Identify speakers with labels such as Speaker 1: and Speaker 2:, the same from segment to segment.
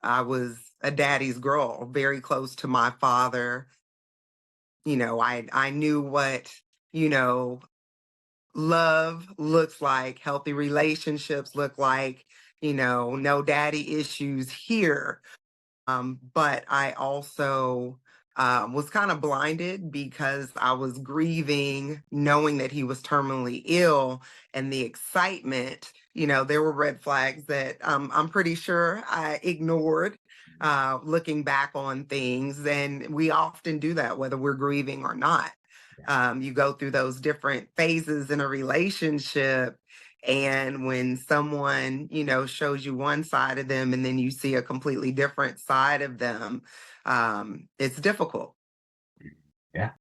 Speaker 1: I was a daddy's girl, very close to my father. I knew what, you know, love looks like, healthy relationships look like, no daddy issues here. But I also was kind of blinded because I was grieving, knowing that he was terminally ill, and the excitement. There were red flags that I'm pretty sure I ignored. Looking back on things, and we often do that, whether we're grieving or not.
Speaker 2: Yeah.
Speaker 1: You go through those different phases in a relationship, and when someone, shows you one side of them and then you see a completely different side of them, it's difficult.
Speaker 2: Yeah.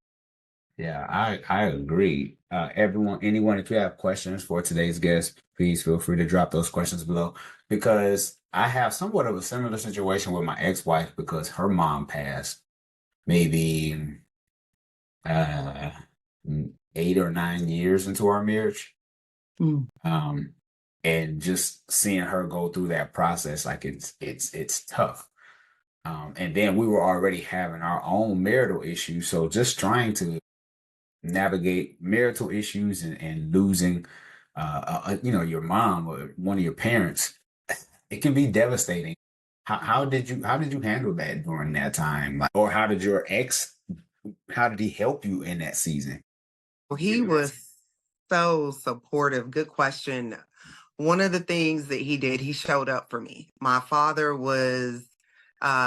Speaker 2: Yeah, I agree. Anyone, if you have questions for today's guest, please feel free to drop those questions below because I have somewhat of a similar situation with my ex-wife because her mom passed maybe uh 8 or 9 years into our marriage.
Speaker 1: Mm.
Speaker 2: Um, and just seeing her go through that process, like it's tough. And then we were already having our own marital issues, so just trying to navigate marital issues and losing your mom or one of your parents, it can be devastating. How did you handle that during that time, like, or how did your ex, how did he help you in that season?
Speaker 1: Well, he was so supportive. Good question. One of the things that he did, he showed up for me. My father was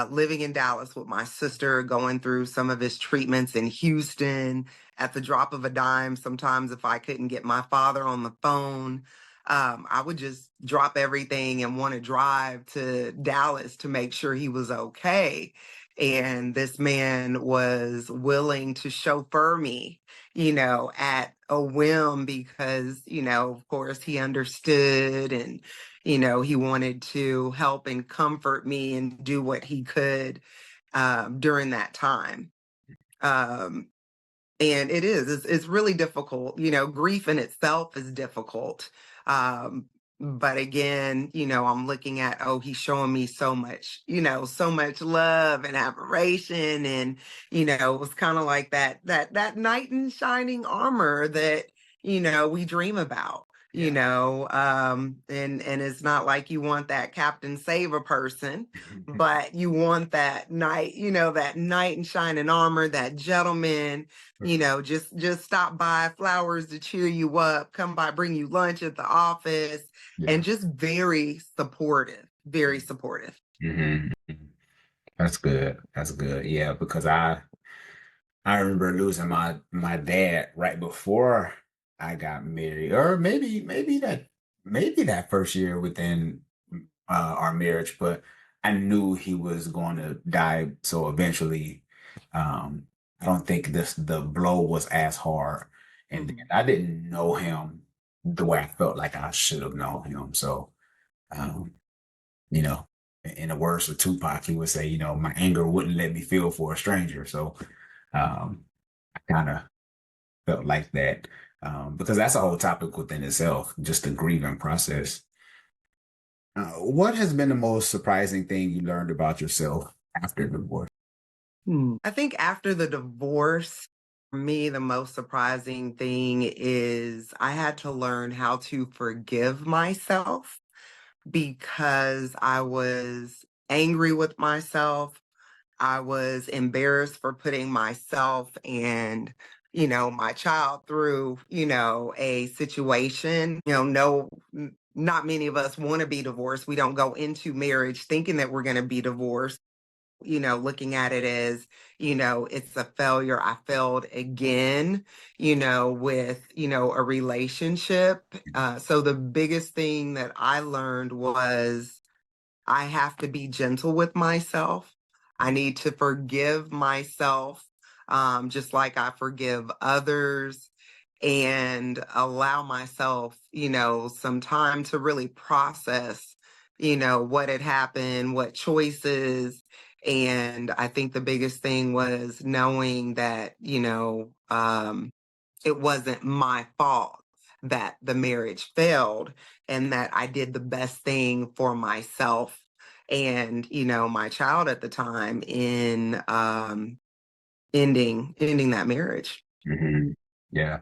Speaker 1: living in Dallas with my sister, going through some of his treatments in Houston at the drop of a dime. Sometimes, if I couldn't get my father on the phone, I would just drop everything and want to drive to Dallas to make sure he was okay. And this man was willing to chauffeur me, at a whim because, of course, he understood, and, he wanted to help and comfort me and do what he could during that time. Um, and it's really difficult. Grief in itself is difficult. Um, but again, I'm looking at, oh, he's showing me so much love and admiration. And, it was kind of like that knight in shining armor that, we dream about.
Speaker 2: Yeah.
Speaker 1: And it's not like you want that Captain Save a person, but you want that knight in shining armor, that gentleman, just stop by, flowers to cheer you up, come by, bring you lunch at the office,
Speaker 2: Yeah.
Speaker 1: and just very supportive, very supportive.
Speaker 2: Mhm. That's good. That's good. Yeah, because I remember losing my dad right before I got married, or maybe that first year within our marriage, but I knew he was going to die. So eventually, um, I don't think the blow was as hard, and then
Speaker 1: Mhm.
Speaker 2: I didn't know him the way I felt like I should have known him. So, um, you know, in the words of Tupac, he would say, my anger wouldn't let me feel for a stranger. So, um, I kind of felt like that because that's a whole topic within itself, just the grieving process. What has been the most surprising thing you learned about yourself after divorce?
Speaker 1: I think after the divorce, for me, the most surprising thing is I had to learn how to forgive myself because I was angry with myself. I was embarrassed for putting myself and, my child through, a situation. No, not many of us want to be divorced. We don't go into marriage thinking that we're going to be divorced, looking at it as, it's a failure. I failed again, with, a relationship. So the biggest thing that I learned was I have to be gentle with myself. I need to forgive myself, just like I forgive others, and allow myself, some time to really process, what had happened, what choices. And I think the biggest thing was knowing that, it wasn't my fault that the marriage failed, and that I did the best thing for myself and, you know, my child at the time in ending that marriage.
Speaker 2: Mm-hmm. Yeah.